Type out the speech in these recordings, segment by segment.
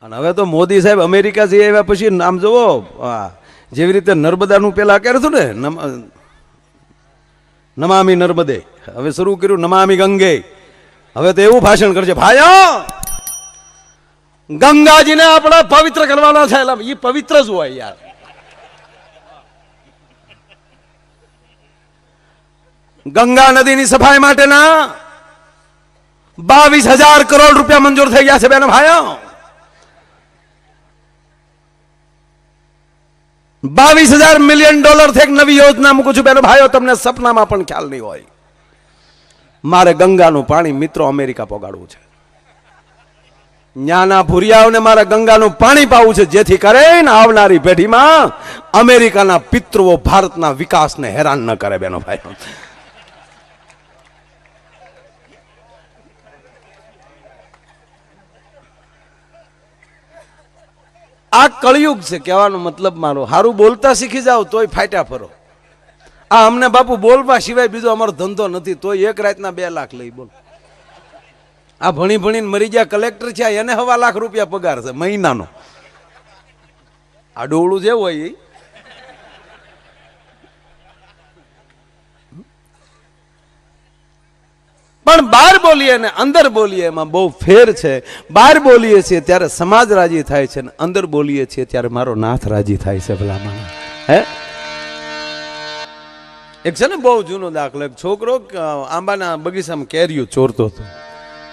અને હવે તો મોદી સાહેબ અમેરિકા જઈ આવ્યા પછી આમ જુઓ, જેવી રીતે નર્મદાનું પેલા કર્યું હતું ને નમામી નર્મદે, હવે શરૂ કર્યું નમામી ગંગે. હવે તો એવું ભાષણ કરશે, ભાઈઓ ગંગાજીને આપણે પવિત્ર કરવાના છે. એટલે એ પવિત્ર જ હોય યાર. ગંગા નદીની સફાઈ માટેના 22,000 કરોડ રૂપિયા મંજૂર થઈ ગયા છે બેનો ભાઈઓ. 22,000 મિલિયન ડોલર થી એક નવી યોજના મૂકું છું બેનો ભાઈઓ. તમને સપનામાં પણ ખ્યાલ નહીં હોય. મારે ગંગાનું પાણી મિત્રો અમેરિકા પહોંચાડવું છે. ન્યાના ભૂરિયાઓને મારે ગંગાનું પાણી પાવું છે, જેથી કરીને આવનારી પેઢીમાં અમેરિકાના પિતૃઓ ભારતના વિકાસને હેરાન ન કરે બેનો ભાઈઓ. આ કળિયુગ છે, કહેવાનો મતલબ મારો. હારું બોલતા શીખી જાવ તોય ફાટ્યા ફરો. આ અમને બાપુ બોલવા સિવાય બીજો અમારો ધંધો નથી, તોય એક રાતના 2 લાખ લઈ બોલ. આ ભણી ભણીને મરી ગયા કલેક્ટર છે, એને 1.25 લાખ રૂપિયા પગાર છે મહિનાનો. આ ડોળું જેવું હોય. પણ બહાર બોલીએ ને અંદર બોલીએ એમાં બહુ ફેર છે. બહાર બોલીએ છીએ ત્યારે સમાજ રાજી થાય છે, ને અંદર બોલીએ છીએ ત્યારે મારો નાથ રાજી થાય છે. ભલામણ હે એક છે ને બહુ જૂનો દાખલો. એક છોકરો આંબાના બગીચામાં કેરીઓ ચોરતો હતો,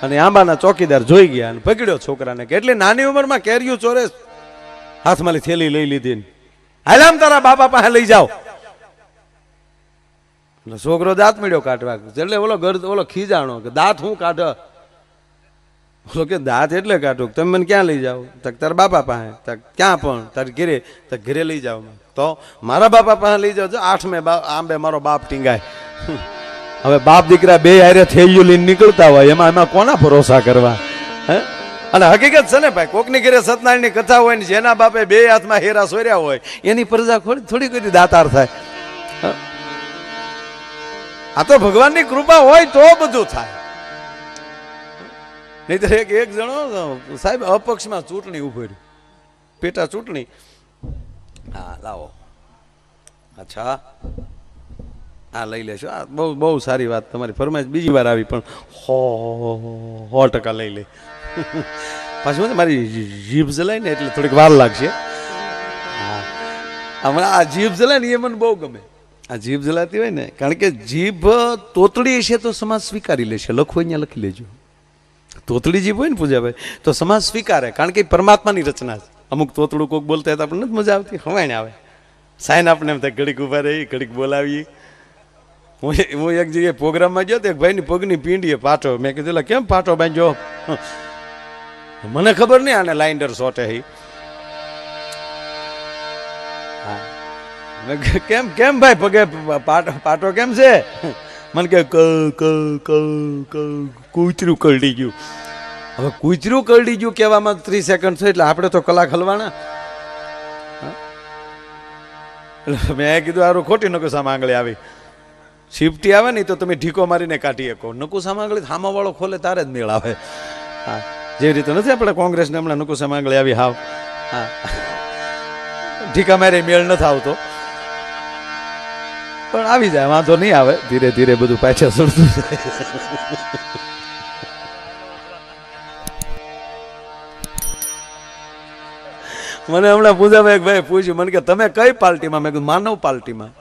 અને આંબાના ચોકીદાર જોઈ ગયા અને પકડ્યો છોકરાને કે એટલી નાની ઉંમરમાં કેરીઓ ચોરે. હાથમાંથી થેલી લઈ લીધી, હાલ આમ તારા બાપા પાસે લઈ જાઓ. છોકરો દાંત મળ્યો કાઢવા. એટલે ઓલો ખીજાણો કે દાંત હું કાઢ. બોલો કે દાંત એટલે કાઢું. તમે મને ક્યાં લઈ જાઓ? તક તારા બાપા પાસે. ક્યાં પણ? તારી ઘરે. તક ઘરે લઈ જાઓ. તો મારા બાપા પાસે લઈ જાઓ. 8મે આંબે મારો બાપ ટીંગાય. હવે બાપ દીકરા બે હારે થેલીઓ લઈને નીકળતા હોય, એમાં કોના ભરોસા કરવા? હે અને હકીકત છે ને ભાઈ, કોકની ઘરે સત્યનારાયણની કથા હોય ને જેના બાપે 2 હાથમાં હેરા સોર્યા હોય એની પ્રજા થોડી કોઈ દાતાર થાય. આ તો ભગવાનની કૃપા હોય તો બધું થાય. નહીં તો એક જણો સાહેબ અપક્ષમાં ચૂંટણી ઉભી રહી, પેટા ચૂંટણી. હા લાવો. અચ્છા હા લઈ લેશો. આ બહુ સારી વાત. તમારી ફરમાઈશ બીજી વાર આવી, પણ 100% લઈ લે. પાછું મારી જીભ જલાય ને એટલે થોડીક વાર લાગશે. હા હમણાં આ જીભ જલાય ને એ મને બહુ ગમે. આ જીભ જલાતી હોય ને, કારણ કે જીભ તોતડી છે તો સમાજ સ્વીકારી લેશે. લખો અહીંયા લખી લેજો. તોતડી જીભ હોય ને પૂજાભાઈ તો સમાજ સ્વીકારે, કારણ કે પરમાત્માની રચના છે. અમુક તોતડું કોઈક બોલતા હોય તો આપણને નથી મજા આવતી, હવાઈને આવે. સાઈન આપણે એમ થાય ઘડીક ઉભા રહી, ઘડીક બોલાવીએ. હું એક જગ્યાએ પ્રોગ્રામમાં ગયો તો એક ભાઈની પગની પીંડીએ પાટો. મેં કીધું કેમ પાટો બાંધ્યો? મને ખબર નહીં આને લાઇન્ડર શોટે. કેમ કેમ ભાઈ પગે પાટો કેમ છે? મને કે કૂતરું કરડી ગયું. હવે કૂતરું કરડી ગયું કહેવામાં 30 સેકન્ડ છે, એટલે આપણે તો કલાક હલવાના. મેં કીધું આરું ખોટી નકુસા આંગળી આવી. શિફ્ટી આવે ને તો તમે ઢીકો મારીને કાઢી શકો. નકુસા આંગળી હામા વાળો ખોલે તારે જ મેળ આવે. હા જેવી રીતે નથી આપણે કોંગ્રેસને હમણાં નકુસા આંગળી આવી. હાવ હા ઢીકા મારે મેળ નથી આવતો, પણ આવી જાય, વાંધો નહીં આવે. ધીરે ધીરે બધું પાછા સરતું જાય. મને હમણાં પૂજાભાઈ એક ભાઈ પૂછ્યું મને કે તમે કઈ પાર્ટીમાં? મેં કીધું માનવ પાર્ટીમાં.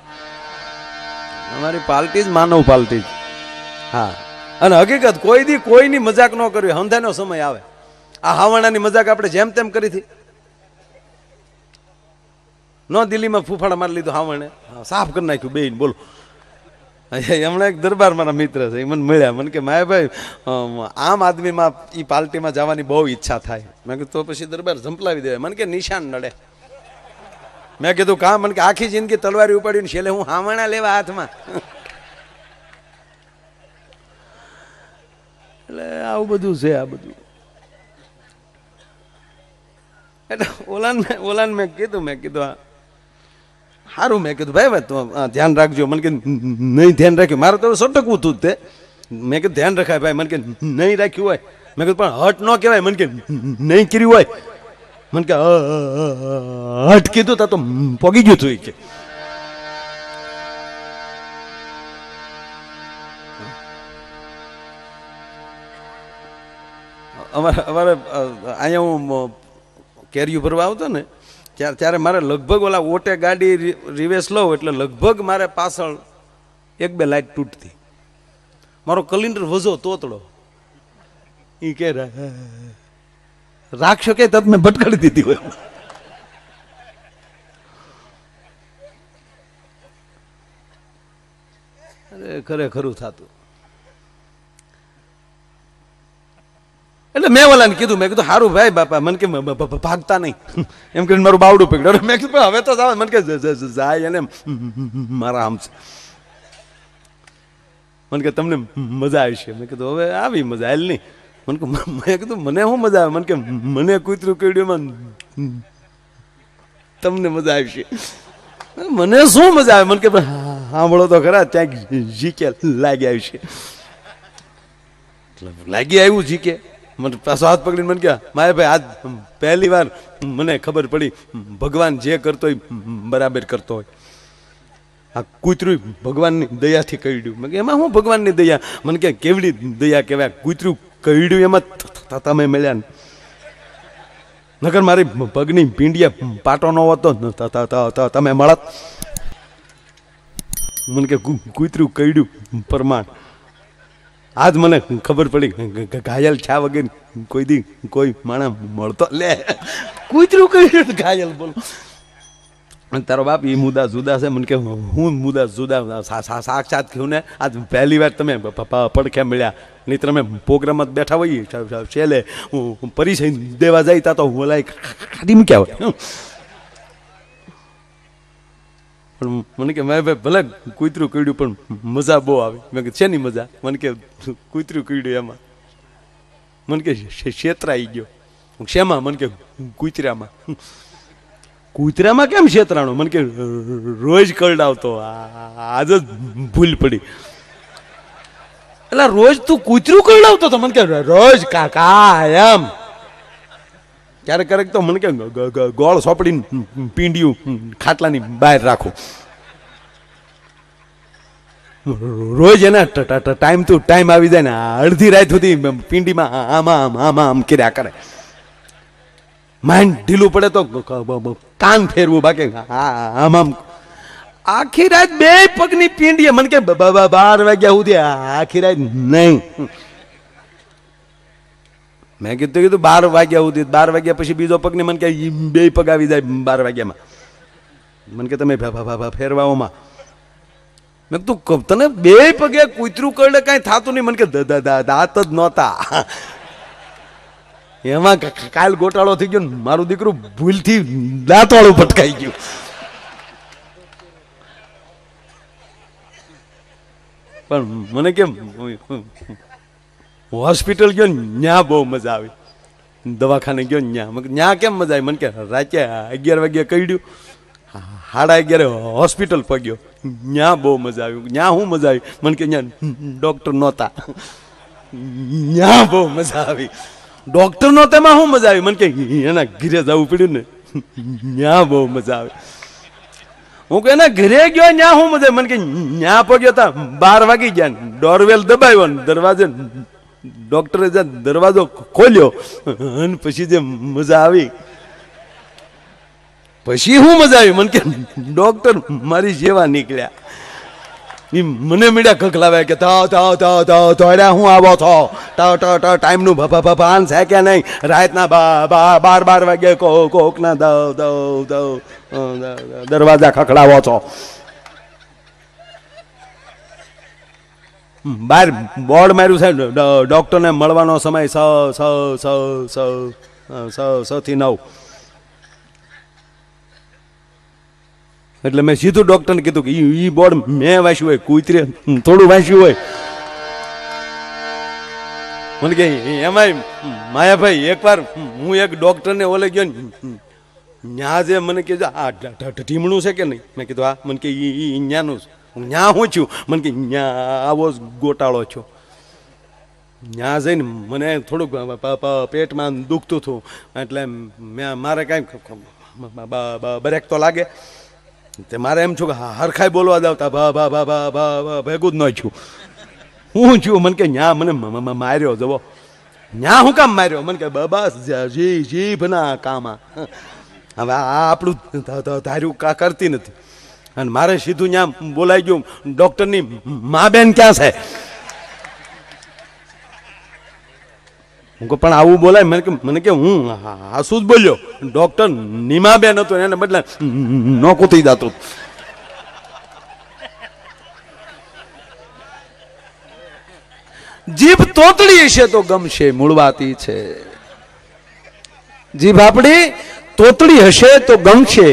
અમારી પાર્ટી જ માનવ પાર્ટી. હા અને હકીકત કોઈ દી કોઈની મજાક ન કરવી. હંધાનો સમય આવે. આ હાવાણાની મજાક આપણે જેમ તેમ કરી હતી. નો દિલ્હીમાં ફૂફાડા મારી લીધું હાવણે, સાફ કરી નાખ્યું બેન. બોલો હમણાં એક દરબાર મારા મિત્ર છે, એ મને મળ્યા. મને કે માયાભાઈ આમ આદમીમાં એ પાર્ટીમાં જવાની બહુ ઈચ્છા થાય. મેં કીધું તો પછી દરબાર ઝંપલાવી દેવાય. મને કે નિશાન નડે. મેં કીધું કામ? મને કે આખી જિંદગી તલવારી ઉપાડીને છેલ્લે હું હાવણા લેવા હાથમાં. એટલે આવું બધું છે. આ બધું એટલે ઓલાન મેં કીધું સારું. મેં કીધું ભાઈ ધ્યાન રાખજો. મને કે નહીં ધ્યાન રાખ્યું. મારે તો સટકવું હતું તે. મેં કીધું ધ્યાન રખાય ભાઈ. મને કે નહીં રાખ્યું હોય. મેં કીધું પણ હટ ન કહેવાય. મને કે નહીં કર્યું હોય. મને કે હટ કીધું તા તો પોગી ગયું તું કે અમારે અહીંયા હું કેરીયું ભરવા આવતો ને ત્યારે મારે લગભગ ઓલા ઓટે ગાડી રિવેસ લઉં એટલે લગભગ મારે પાછળ 1-2 લાઈટ તૂટતી. મારો કલિન્ડર વજો તોતડો એ કે રાખશો કે તત મેં ભટકાડી દીધી હોય. અરે ખરેખરું થતું. એટલે મેં ઓલાને કીધું, મેં કીધું સારું ભાઈ બાપા, મને કે ભાગતા નહીં એમ કરીને મારું બાવડું પકડ્યું. મેં કીધું હવે તો જાવ, મને કે જાય એને મારા આમ છે. મને કે તમને મજા આવશે. મેં કીધું હવે આવી મજા આવેલ નહીં. મેં કીધું મને શું મજા આવે? મને કે મને કૂતરું કીડ્યું તમને મજા આવશે. મને શું મજા આવે? મને કે સાંભળો તો ખરા, ક્યાંક જીકે લાગી આવશે. લાગી આવ્યું જીકે. મને પાછો હાથ પકડીને મને કહ્યા, મારે ભાઈ આજ પહેલી વાર મને ખબર પડી ભગવાન જે કરતો હોય બરાબર કરતો હોય. આ કૂતરું ભગવાનની દયાથી કરડ્યું. મેં કે એમાં હું ભગવાનની દયા? મને કે કેવડી દયા કહેવાય? કૂતરું કરડ્યું એમાં તમે મળ્યા ને. નકર મારી પગની પીંડિયા પાટો ન હોતો તમે મળત. મને કે કૂતરું કરડ્યું પ્રમાણ. આજ મને ખબર પડી ઘાયલ છા વગર કોઈ દી કોઈ માણસ મળતો. લે કૂતરું કરડ્યું ઘાયલ બોલો. તારો બાપ એ મુદ્દા જુદા છે. મને કે હું મુદ્દા જુદા સાક્ષાત કહ્યું ને. આજ પહેલી વાર તમે પડખે મળ્યા. નહીં તમે પ્રોગ્રામ જ બેઠા હોઈએ છેલ્લે હું પરિચય દેવા જાય તા તો હું ઓલા ખાધી મૂક્યા હોય. પણ મને કે મેં ભાઈ ભલે કૂતરું કીડ્યું પણ મજા બહુ આવે. મેં કે શેની મજા? મને કે કૂતરું કીડ્યું એમાં. મને કે છેતરાઈ ગયો. શેમાં? મને કે કૂતરામાં. કૂતરામાં કેમ છેતરાણું? મને કે રોજ કરડાવતો, આજ જ ભૂલ પડી. એટલે રોજ તું કૂતરું કરડાવતો હતો? મને કે રોજ કાકા એમ. ક્યારેક ક્યારેક તો મને કે ગોળ સોપડીને પીંડિયું ખાટલાની બહાર રાખું. રોજ એના ટાઈમ ટુ ટાઈમ આવી જાય ને અડધી રાત સુધી પીંડીમાં આમાં આમાં આમ કર્યા કરે. માઇન્ડ ઢીલું પડે તો કાન ફેરવું, બાકી આમ આમ આખી રાત 2 પગની પીંડીએ. મને કે 12 વાગ્યા સુધી આખી રાત નહીં. મેં કીધું 12 વાગ્યા સુધી. 12 વાગ્યા પછી બીજો પગ ને મને કે 2 પગ આવી જાય 12 વાગ્યામાં. મને કે તમે ફેરવાઓમાં. મેં તું તને 2 પગે કૂતરું કરડે કાંઈ થતું નહીં. મને કે દાંત જ નહોતા. એમાં કાલ ગોટાળો થઈ ગયો. મારું દીકરું ભૂલથી દાંત વાળું ભટકાઈ ગયું. પણ મને કેમ હોસ્પિટલ ગયો ન્યા બહુ મજા આવી. દવાખાને ગયો ન્યા કેમ મજા આવી? મને કે રાતે 11 વાગ્યા કઈડ્યું, 11:30 હોસ્પિટલ પગ્યો. ન્યા બહુ મજા આવી. ન્યા શું મજા આવી? મને કે ન્યા ડોક્ટર નહોતા. ન્યા બહુ મજા આવી. ડોક્ટર નહોતા એમાં શું મજા આવી? મને કે એના ઘરે જવું પડ્યું ને, ન્યા બહુ મજા આવી. હું કે એના ઘરે ગયો ન્યા શું મજા? મને કે ન્યા પગ્યો તા 12 વાગી ગયા. ડોરવેલ દબાવ્યો ને દરવાજે ડોક્ટરે દરવાજો ખોલ્યો અને પછી જે મજા આવી. પછી શું મજા આવી? મને કે ડોક્ટર મારી જેવા નીકળ્યા. મને મીડિયા ખખલાવે કે તોડ્યા હું આવો છો ટાઈમનું ભાન છે કે નહીં? રાતના 12 વાગે કોકના દરવાજા ખખડાવો છો. બહાર બોર્ડ માર્યું છે ડોક્ટરને મળવાનો સમય 6 થી 9. એટલે મેં સીધું ડોક્ટરને કીધું કે એ બોર્ડ મેં વાંચ્યું હોય, કૂતરે થોડું વાંચ્યું હોય. મને કે એમાંય માયાભાઈ એકવાર હું એક ડોક્ટરને ઓલે ગયો ને ન્યા જે મને કે આ ઢીમણું છે કે નહીં? મેં કીધું હા. મને કે ન્યાનું ન્યા હું છું? મને કે ન્યા આવો જ ગોટાળો છો. ત્યાં જઈને મને થોડુંક પેટમાં દુખતું હતું, એટલે મારે કાંઈ બ્રેક તો લાગે, તે મારે એમ છું કે હરખાઈ બોલવા જાવતા ભેગું જ ન છું. હું છું મને કે ન્યા મને માર્યો જવો, ન્યા હું કામ માર્યો? મને કે બસ જીભના કામા. હવે આ આપણું ધાર્યું કરતી નથી, અને મારે સીધું ત્યાં બોલાઈ ગયું ડૉક્ટરની મા બેન ક્યાં છે. હું કહું પણ આવું બોલાય? મને કે હું હાસુ જ બોલ્યો, ડૉક્ટર નીમાબેન હતો એને બદલે નોકું થઈ જતું. જીભ તોતડી હશે તો ગમશે મૂળવાતી છે. જીભ આપણી તોતડી હશે તો ગમશે,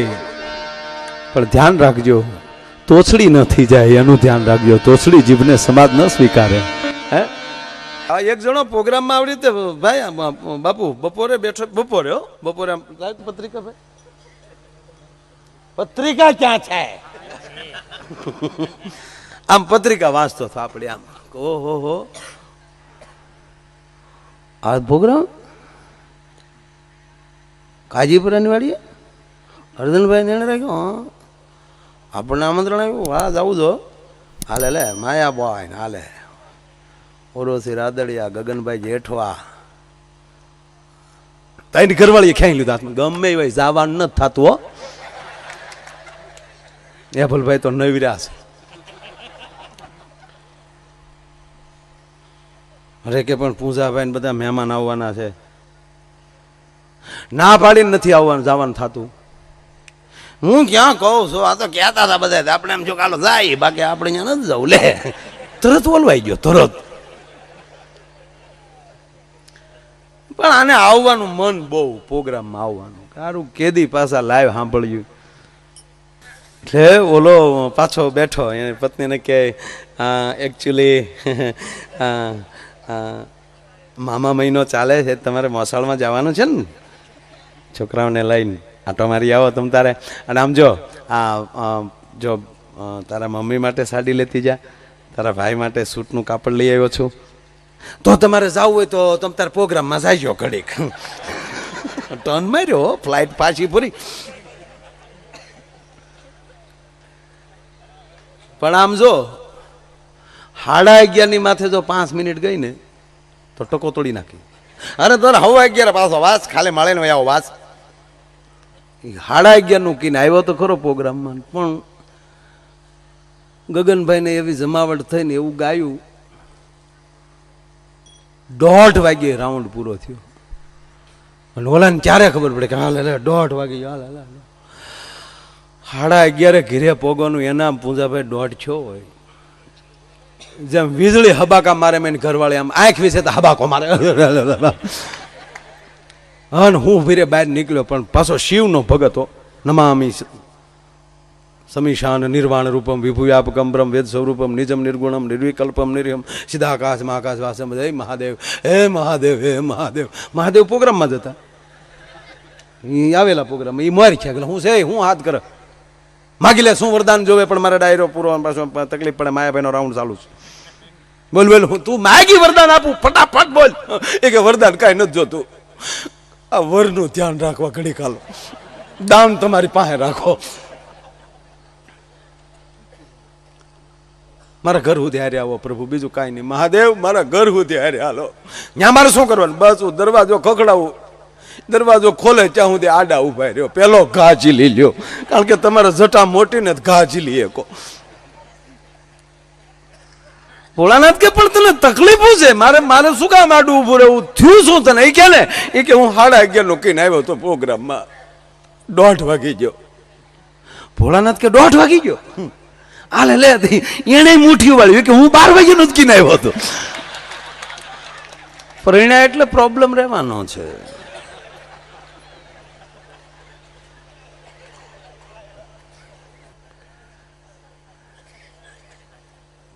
પણ ધ્યાન રાખજો તોછડી ન થઈ જાય એનું ધ્યાન રાખજો. તોછડી જીભને સમાજ ન સ્વીકારે. હે આ એક જણો પ્રોગ્રામમાં આવી રીતે ભાઈ બાપુ બપોરે બેઠો, બપોરે પત્રિકા ભાઈ પત્રિકા ક્યાં છે? આમ પત્રિકા વાંચતો હતો આપણે, આમ ઓહો હો આ પ્રોગ્રામ કાજીપુરાની વાડીએ હરદનભાઈ એને રાખ્યો. આપણને આમંત્રણ આવ્યું, હા જવું જો. હાલે લે માયા બોય હાલે ઓરોસી રાદડિયા ગગનભાઈ જેઠવા તઈને ઘરવાળીએ ખેંચી લીધા. ગમે ભાઈ જવાનું નથી થતું હો. એભલભાઈ તો નવીરા છે. અરે કે પણ પૂજાભાઈ બધા મહેમાન આવવાના છે, ના પાડીને નથી આવવાનું જવાનું થતું. હું ક્યાં કહું છું, આ તો કહેતા હતા બધા, આપણે એમ જો કાલો જાય, બાકી આપણે અહીંયા નથી જવું. લે તરત ઓલવાઈ ગયો તરત. પણ આને આવવાનું મન બહુ, પ્રોગ્રામમાં આવવાનું સારું. કેદી પાછા લાઈવ સાંભળ્યું એટલે ઓલો પાછો બેઠો, એની પત્નીને કહે એકચ્યુઅલી મામા મહિનો ચાલે છે, તમારે મોસાળમાં જવાનું છે ને, છોકરાઓને લઈને આટો મારી આવો તમ તારે. અને આમ જો જો તારા મમ્મી માટે સાડી લેતી જા, તારા ભાઈ માટે સૂટનું કાપડ લઈ આવ્યો છું, તો તમારે જવું હોય તો તમે તારા પ્રોગ્રામમાં જાયજો ઘડીક. ટર્ન માર્યો, ફ્લાઇટ પાછી પૂરી. પણ આમ જો 11:30 માથે જો 5 મિનિટ ગઈ ને તો ટકો તોડી નાખી. અરે તો 11:15 પાછો વાસ, ખાલી મળે ને આવો વાસ. 11:30 કીને આવ્યો તો ખરો પ્રોગ્રામમાં, પણ ગગનભાઈને એવી જમાવટ થઈને એવું ગાયું, 1:30 વાગે રાઉન્ડ પૂરો થયો. અને ઓલાને ક્યારે ખબર પડે કે હાલે 1:30 વાગે હાલ 11:30 ઘીરે પોગવાનું એના પૂંજાભાઈ 1:30 હોય. જેમ વીજળી હબાકા મારે મેં ઘરવાળી આમ આંખ વિશે તો હબાકો મારે. અને હું ફીરે બહાર નીકળ્યો, પણ પાછો શિવનો ભગત હો. નમામિ સમીશાન નિર્વાણ રૂપમ વિભુયાપકમ બ્રહ્મ વેદ સ્વરૂપમ નિજમ નિર્ગુણમ નિર્વિકલ્પમ નિર્યમ સીધાકાશમાં આકાશ વાસમ જય મહાદેવ હે મહાદેવ હે મહાદેવ. મહાદેવ પ્રોગ્રામમાં જતા, એ આવેલા પ્રોગ્રામ, એ મારી છે હું છે, હું હાથ કરે માગી લે શું વરદાન જોવે, પણ મારે ડાયરો પૂરો પાછો તકલીફ પડે. માયાભાઈનો રાઉન્ડ ચાલુ છે. બોલ બોલ, હું તું માગી વરદાન આપું ફટાફટ બોલ. એ કે વરદાન કાંઈ નથી જોતું, આ વરનું ધ્યાન રાખવા ઘડી કાલો, દાન તમારી પાસે રાખો. મારા ઘર સુધી હારે આવો પ્રભુ, બીજું કાંઈ નહીં. મહાદેવ મારા ઘર સુધી હારે હાલો. ત્યાં મારે શું કરવાનું? બસ હું દરવાજો ખખડાવું, દરવાજો ખોલે ત્યાં સુધી આડા ઉભા રહ્યો, પેલો ઘા ઝીલી લ્યો, કારણ કે તમારે જટા મોટી ને ઘા ઝીલી શકો. ભોળાનાથ કે પણ તને તકલીફો છે, મારે શું કામ આડું ઉભું રહેવું થયું શું તને? એ કે ને એ કે હું 11:30 કહીને આવ્યો તો પ્રોગ્રામમાં 1:30 વાગી ગયો. ભોળાનાથ કે 1:30 વાગી ગયો? હાલે લે, એને મુઠ્ઠી વાળ્યું કે હું 12 વાગ્યાનો જ કીને આવ્યો હતો. પરિણામ એટલે પ્રોબ્લેમ રહેવાનો છે.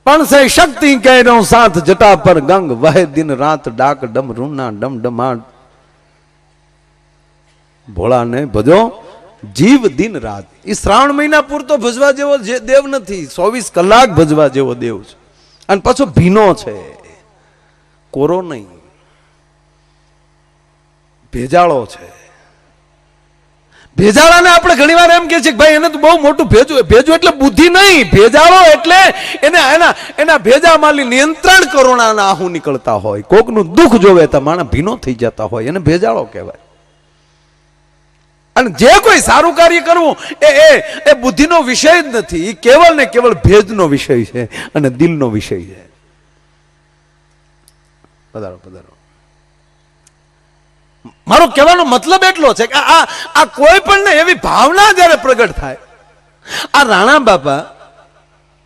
પણ સે શક્તિ કહ રહું સાથ જટા પર ગંગ વહે દિન રાત ડાક ડમ રૂના ડમ ડમાટ. ભોળાને ભજો જીવ દિન રાત. એ શ્રાવણ મહિના પૂરતો ભજવા જેવો દેવ નથી, 24 કલાક ભજવા જેવો દેવ છે. અને પાછો ભીનો છે, કોરો નહીં, ભેજાળો છે. ભેજાળાને આપણે ઘણી વાર એમ કે છે કે ભાઈ એને તો બહુ મોટું ભેજું. ભેજું એટલે બુદ્ધિ નહીં, ભેજાળો એટલે એને એના ભેજામાલી નિયંત્રણ કરુણાના આહુ નીકળતા હોય, કોકનું દુઃખ જોવે તો માણસ ભીનો થઈ જતા હોય, એને ભેજાળો કહેવાય. અને જે કોઈ સારું કાર્ય કરવું એ બુદ્ધિનો વિષય જ નથી, એ કેવળ ને કેવળ ભેજનો વિષય છે અને દિલનો વિષય છે. પધારો પધારો. મારો કહેવાનો મતલબ એટલો છે કે આ કોઈ પણ ને એવી ભાવના જયારે પ્રગટ થાય. આ રાણા બાપા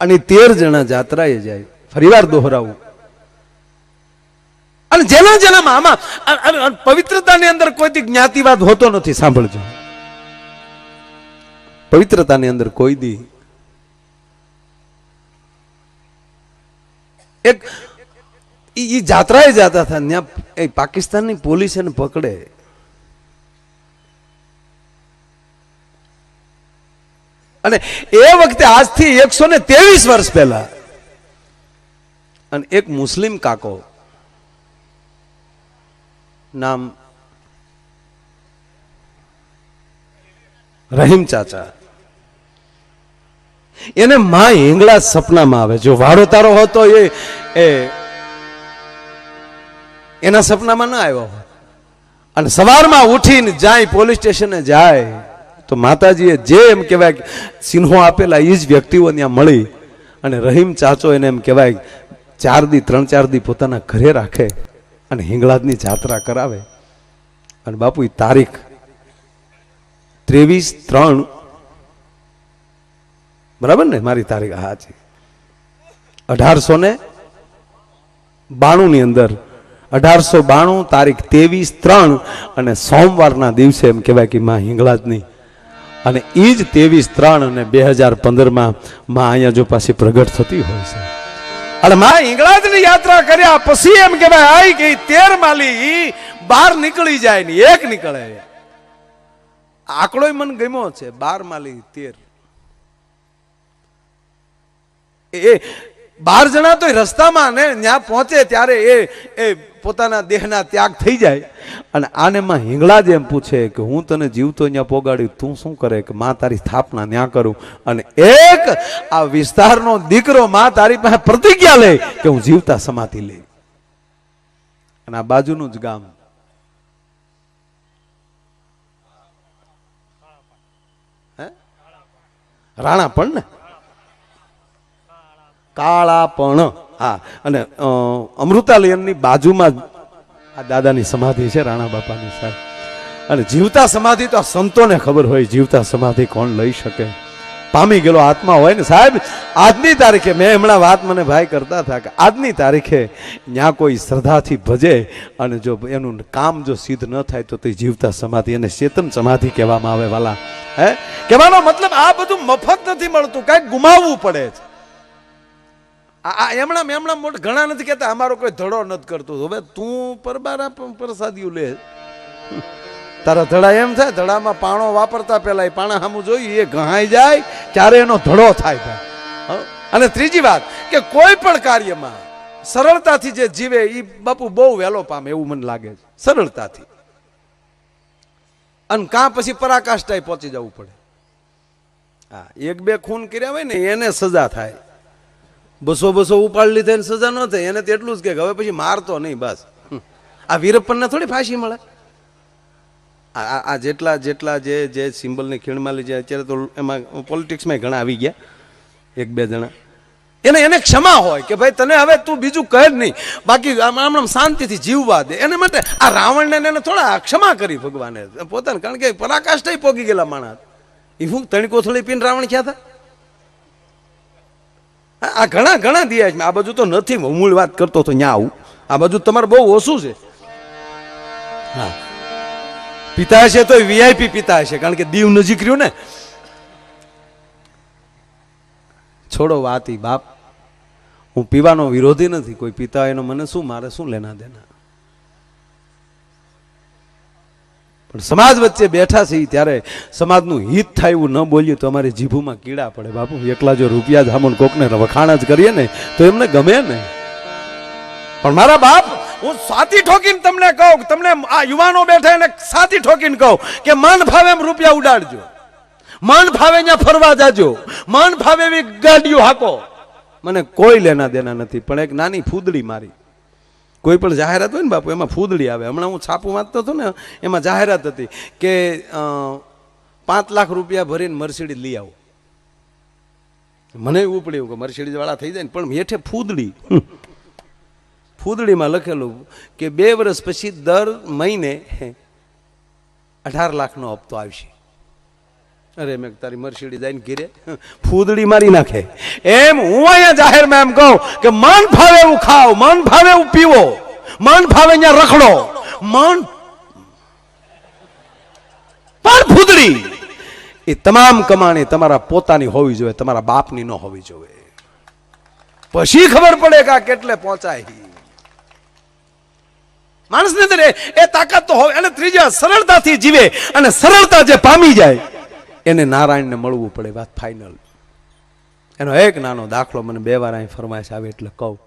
અને 13 જણા જાત્રાએ જાય, ફરીવાર દોહરાવું. અને જેના જેનામાં આમાં પવિત્રતાની અંદર કોઈ જ્ઞાતિવાદ હોતો નથી. સાંભળજો, પવિત્રતાની અંદર કોઈ દી એક ઈ જાત્રાએ જતા હતા, ત્યાં એ પાકિસ્તાનની પોલીસ એને પકડે. અને એ વખતે આજથી 123 વર્ષ પહેલા અને એક મુસ્લિમ કાકો, નામ રહીમ ચાચા, એને માં હિંગળા સપનામાં આવે. જો વારો તારો હતો એ એના સપનામાં ના આવ્યો હોય. અને સવારમાં ઉઠીને જાય, પોલીસ સ્ટેશને જાય તો માતાજીએ જે એમ કહેવાય ચિહ્નો આપેલા એ જ વ્યક્તિઓ ત્યાં મળી. અને રહીમ ચાચો એને એમ કહેવાય 3-4 દી પોતાના ઘરે રાખે અને હિંગળાજની જાત્રા કરાવે. અને બાપુ એ તારીખ 23/3, બરાબર ને મારી તારીખ? હા જી, 1892 ની અંદર 1892 તારીખ 23/3 અને સોમવારના દિવસે એમ કહેવાય કે માં હિંગળાજની. અને એ જ 23/3 અને 2015માં માં અહીંયા જો પાછી પ્રગટ થતી હોય છે. અને માં હિંગળાજની યાત્રા કર્યા પછી એમ કહેવાય આઈ ગઈ 13 માલી બહાર નીકળી જાય ને એક નીકળે. આંકડો મને ગમ્યો છે, 12 માલી 13. એ 12 જણા તો રસ્તામાં ને ત્યાં પહોંચે ત્યારે એ પોતાના દેહના ત્યાગ થઈ જાય. અને આને માં હિંગળાજ એમ પૂછે કે હું તને જીવતો અહીંયા પોગાડ્યું, તું શું કરે? કે માં તારી સ્થાપના ત્યાં કરું. અને એક આ વિસ્તારનો દીકરો માં તારી પાસે પ્રતિજ્ઞા લે કે હું જીવતા સમાધિ લઈ. અને આ બાજુનું જ ગામ રાણા પણ ને કાળા પણ. હા, અને અમૃતાલયની બાજુમાં જ આ દાદાની સમાધિ છે, રાણા બાપાની સાહેબ. અને જીવતા સમાધિ તો આ સંતોને ખબર હોય, જીવતા સમાધિ કોણ લઈ શકે? પામી ગયેલો આત્મા હોય ને સાહેબ. આજની તારીખે મેં હમણાં વાત મને ભાઈ કરતા હતા કે આજની તારીખે ત્યાં કોઈ શ્રદ્ધાથી ભજે અને જો એનું કામ જો સિદ્ધ ન થાય તો તે જીવતા સમાધિ અને ચેતન સમાધિ કહેવામાં આવે. વાલા, હે, કહેવાનો મતલબ આ બધું મફત નથી મળતું, કાંઈક ગુમાવવું પડે છે. એમણા મોટા ઘણા નથી કહેતા અમારો કોઈ ધડો નથી કરતો. હવે તું પરબારા પ્રસાદીઓ લે, તારા ધડા એમ થાય, ધડામાં પાણો વાપરતા પેલા એ પાણા સામું જોઈ એ ઘહાઈ જાય ત્યારે એનો ધડો થાય ભાઈ. અને ત્રીજી વાત કે કોઈ પણ કાર્યમાં સરળતાથી જે જીવે એ બાપુ બહુ વહેલો પામે એવું મને લાગે છે, સરળતાથી. અને કાં પછી પરાકાષ્ઠાએ પહોંચી જવું પડે. હા, 1-2 ખૂન કર્યા હોય ને એને સજા થાય, 200 ઉપાડ લીધા એને સજા ન થાય. એને તો એટલું જ કે હવે પછી મારતો નહીં બસ. આ વીરપ્પનને થોડી ફાંસી મળે. આ જેટલા જે સિમ્બલની ખીણમાં લઈ જાય અત્યારે તો એમાં પોલિટિક્સમાં ઘણા આવી ગયા, 1-2 જણા. એને ક્ષમા હોય કે ભાઈ તને હવે તું બીજું કહે જ નહીં, બાકી આમ શાંતિથી જીવવા દે. એને માટે આ રાવણને એને થોડા ક્ષમા કરી ભગવાને પોતાને, કારણ કે પરાકાષ્ઠાએ પોગી ગયેલા માણસ. એ હું તણકો થોડી પીને રાવણ ક્યાં હતા? આ ઘણા દિયા છે. આ બાજુ તો નથી, મૂળ વાત કરતો તો ત્યાં આવું. આ બાજુ તમારે બહુ ઓછું છે. હા, પિતા હશે તો વીઆઈપી પિતા હશે, કારણ કે દીવ નજીક રહ્યું ને. છોડો વાત ઈ બાપ, હું પીવાનો વિરોધી નથી, કોઈ પિતા એનો મને શું, મારે શું લેના દેના. પણ સમાજ વચ્ચે બેઠા છે ત્યારે સમાજનું હિત થાય એવું ન બોલીએ તો અમારી જીભુમાં કીડા પડે બાપુ. એકલા જો રૂપિયા જામુન કોકને વખાણ જ કરીએ ને તો એમને ગમે ને. પણ મારા બાપ, હું સાથી ઠોકીને તમને કહું, તમને આ યુવાનો બેઠા એને સાથી ઠોકીને કહું કે મન ભાવે એમ રૂપિયા ઉડાડજો, મન ભાવે ત્યાં ફરવા જાજો, મન ભાવે એવી ગાડીઓ હાકો, મને કોઈ લેના દેના નથી. પણ એક નાની ફૂદડી મારી, કોઈ પણ જાહેરાત હોય ને બાપુ એમાં ફૂદડી આવે. હમણાં હું છાપું વાંચતો હતો ને, એમાં જાહેરાત હતી કે 5 લાખ રૂપિયા ભરીને મર્સિડીઝ લઈ આવો. મને એવું પડ્યું કે મર્સિડીઝ વાળા થઈ જાય ને, પણ હેઠે ફૂદડી, ફૂદડીમાં લખેલું કે 2 વર્ષ પછી દર મહિને 18 લાખનો હપ્તો આવશે. અરે મેં તારી મર્સિડીઝ આવીને ઘીરે ફૂદડી મારી નાખે. એમ હું અહીંયા જાહેરમાં એમ કહું કે મન ભાવે એવું ખાઓ, મન ભાવે એવું પીવો, મન ભાવે અહીંયા રખડો, મન પણ ફૂદડી એ તમામ કમાણી તમારા પોતાની હોવી જોઈએ, તમારા બાપની ન હોવી જોઈએ. પછી ખબર પડે કે આ કેટલે પહોંચાય. માણસની અંદર એ તાકાત તો હોય. અને ત્રીજા, સરળતાથી જીવે, અને સરળતા જે પામી જાય એને નારાયણને મળવું પડે. વાત ફાઇનલ. એનો એક નાનો દાખલો મને 2 વાર અહીં ફરમાઈશ આવે એટલે કહું.